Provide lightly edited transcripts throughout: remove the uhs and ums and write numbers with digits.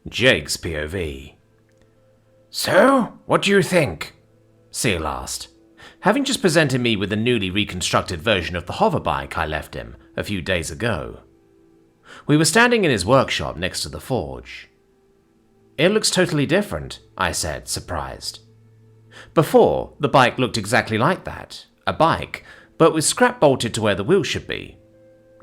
Jake's POV. "So, what do you think?" Seal asked, having just presented me with the newly reconstructed version of the hoverbike I left him a few days ago. We were standing in his workshop next to the forge. "It looks totally different," I said, surprised. Before, the bike looked exactly like that, a bike, but with scrap bolted to where the wheel should be.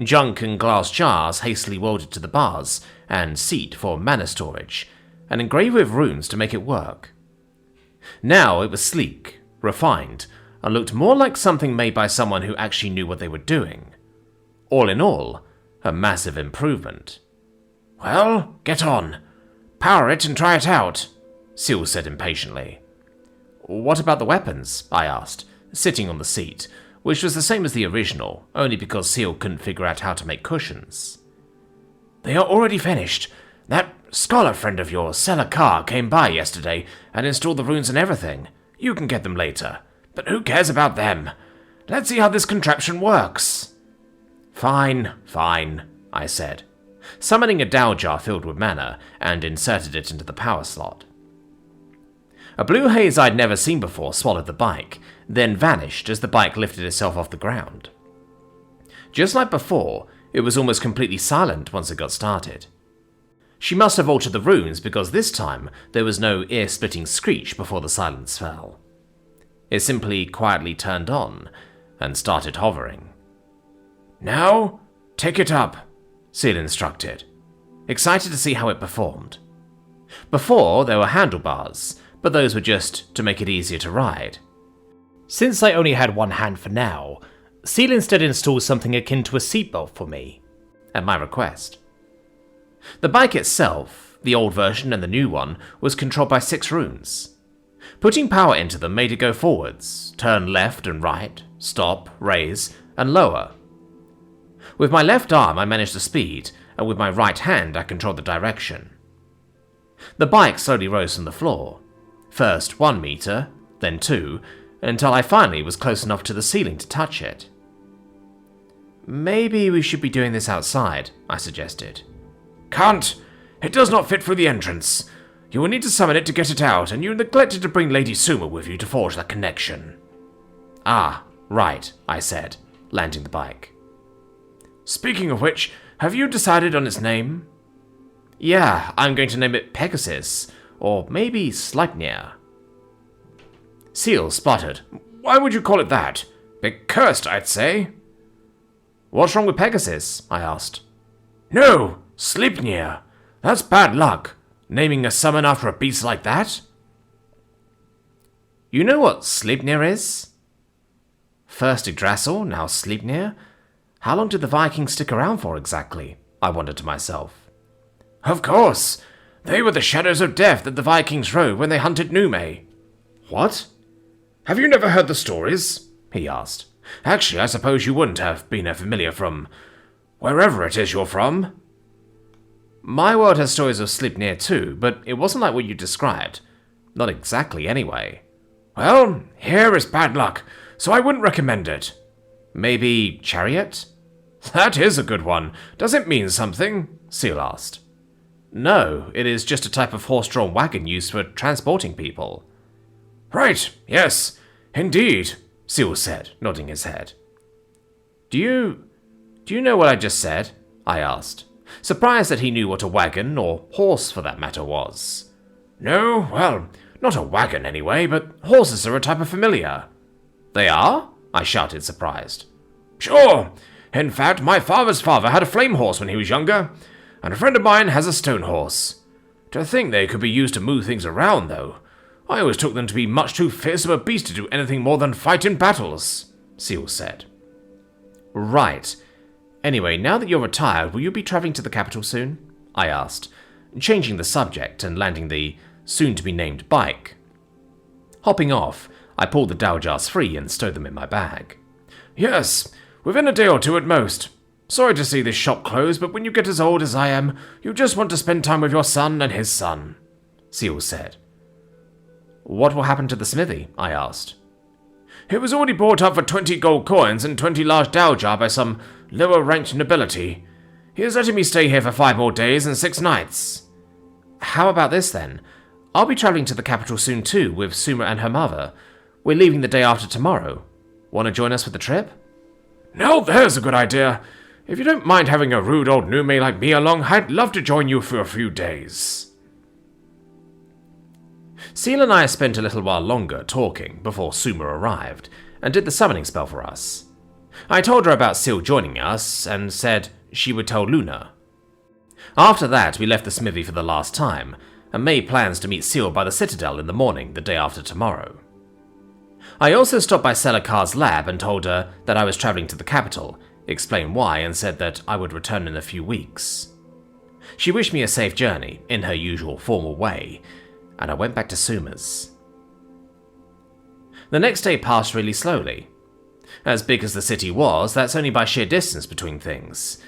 Junk and glass jars hastily welded to the bars, and seat for mana storage, and engraved with runes to make it work. Now it was sleek, refined, and looked more like something made by someone who actually knew what they were doing. All in all, a massive improvement. "Well, get on. Power it and try it out," Seal said impatiently. "What about the weapons?" I asked, sitting on the seat, which was the same as the original, only because Seal couldn't figure out how to make cushions. "They are already finished. That scholar friend of yours, Seller Carr, came by yesterday and installed the runes and everything. You can get them later, but who cares about them? Let's see how this contraption works." Fine, I said, summoning a Dow jar filled with mana and inserted it into the power slot. A blue haze I'd never seen before swallowed the bike, then vanished as the bike lifted itself off the ground. Just like before, it was almost completely silent once it got started. She must have altered the runes because this time there was no ear-splitting screech before the silence fell. It simply quietly turned on and started hovering. "Now, take it up," Seal instructed, excited to see how it performed. Before, there were handlebars, but those were just to make it easier to ride. Since I only had one hand for now, Seal instead installed something akin to a seatbelt for me, at my request. The bike itself, the old version and the new one, was controlled by 6 runes. Putting power into them made it go forwards, turn left and right, stop, raise, and lower. With my left arm I managed the speed, and with my right hand I controlled the direction. The bike slowly rose from the floor. First 1 meter, then 2, until I finally was close enough to the ceiling to touch it. "Maybe we should be doing this outside," I suggested. "Can't. It does not fit through the entrance. You will need to summon it to get it out, and you neglected to bring Lady Suma with you to forge that connection." "Ah, right," I said, landing the bike. "Speaking of which, have you decided on its name?" "Yeah, I'm going to name it Pegasus, or maybe Sleipnir." Seal sputtered. "Why would you call it that? Bit cursed, I'd say." "What's wrong with Pegasus?" I asked. "No, Sleipnir. That's bad luck, naming a summon after a beast like that." "You know what Sleipnir is?" First Yggdrasil, now Sleipnir? How long did the Vikings stick around for exactly? I wondered to myself. "Of course. They were the shadows of death that the Vikings rode when they hunted Nume." "What? Have you never heard the stories?" he asked. "Actually, I suppose you wouldn't have been a familiar from wherever it is you're from." "My world has stories of Sleipnir too, but it wasn't like what you described. Not exactly, anyway." "Well, here is bad luck, so I wouldn't recommend it." "Maybe Chariot?" "That is a good one. Does it mean something?" Seal asked. "No, it is just a type of horse-drawn wagon used for transporting people." "Right, yes, indeed," Seal said, nodding his head. Do you know what I just said?" I asked, surprised that he knew what a wagon, or horse for that matter, was. "No, well, not a wagon anyway, but horses are a type of familiar." "They are?" I shouted, surprised. "Sure. In fact, my father's father had a flame horse when he was younger, and a friend of mine has a stone horse. To think they could be used to move things around, though. I always took them to be much too fierce of a beast to do anything more than fight in battles," Seal said. "Right. Anyway, now that you're retired, will you be travelling to the capital soon?" I asked, changing the subject and landing the soon-to-be-named bike. Hopping off, I pulled the Dow jars free and stowed them in my bag. "Yes, within a day or 2 at most. Sorry to see this shop close, but when you get as old as I am, you just want to spend time with your son and his son," Seal said. "What will happen to the smithy?" I asked. "It was already bought up for 20 gold coins and 20 large Dow jar by some lower-ranked nobility. He is letting me stay here for 5 more days and 6 nights." How about this then? I'll be travelling to the capital soon too, with Suma and her mother. We're leaving the day after tomorrow. Want to join us for the trip? Now there's a good idea. If you don't mind having a rude old Nume like me along, I'd love to join you for a few days. Seal and I spent a little while longer talking before Suma arrived, and did the summoning spell for us. I told her about Seal joining us, and said she would tell Luna. After that, we left the smithy for the last time, and made plans to meet Seal by the Citadel in the morning the day after tomorrow. I also stopped by Selakar's lab and told her that I was travelling to the capital, explained why, and said that I would return in a few weeks. She wished me a safe journey, in her usual formal way, and I went back to Suma's. The next day passed really slowly. As big as the city was, that's only by sheer distance between things.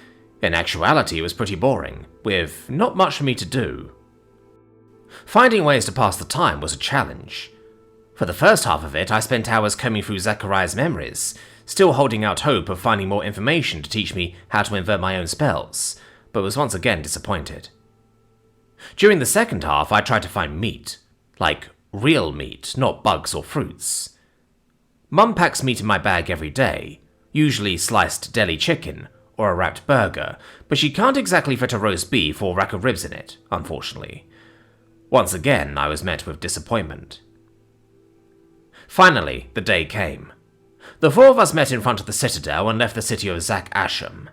In actuality, it was pretty boring, with not much for me to do. Finding ways to pass the time was a challenge. For the first half of it, I spent hours combing through Zachariah's memories, still holding out hope of finding more information to teach me how to invert my own spells, but was once again disappointed. During the second half, I tried to find meat. Like real meat, not bugs or fruits. Mum packs meat in my bag every day, usually sliced deli chicken or a wrapped burger, but she can't exactly fit a roast beef or rack of ribs in it, unfortunately. Once again, I was met with disappointment. Finally, the day came. The four of us met in front of the Citadel and left the city of Zak Asham.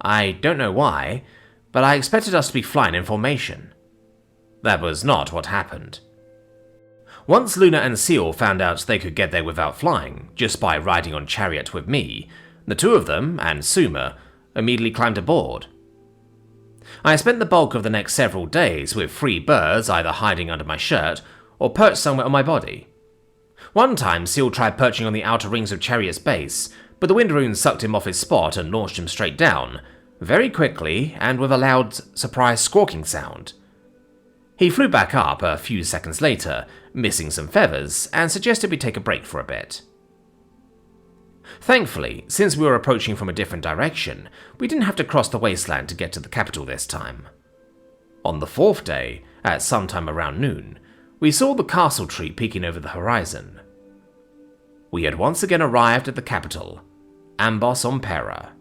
I don't know why, but I expected us to be flying in formation. That was not what happened. Once Luna and Seal found out they could get there without flying, just by riding on chariot with me, the two of them, and Suma, immediately climbed aboard. I spent the bulk of the next several days with free birds either hiding under my shirt or perched somewhere on my body. One time, Seal tried perching on the outer rings of Chariot's base, but the wind rune sucked him off his spot and launched him straight down, very quickly and with a loud, surprised squawking sound. He flew back up a few seconds later, missing some feathers, and suggested we take a break for a bit. Thankfully, since we were approaching from a different direction, we didn't have to cross the wasteland to get to the capital this time. On the fourth day, at some time around noon, we saw the castle tree peeking over the horizon. We had once again arrived at the capital, Ambos on Pera.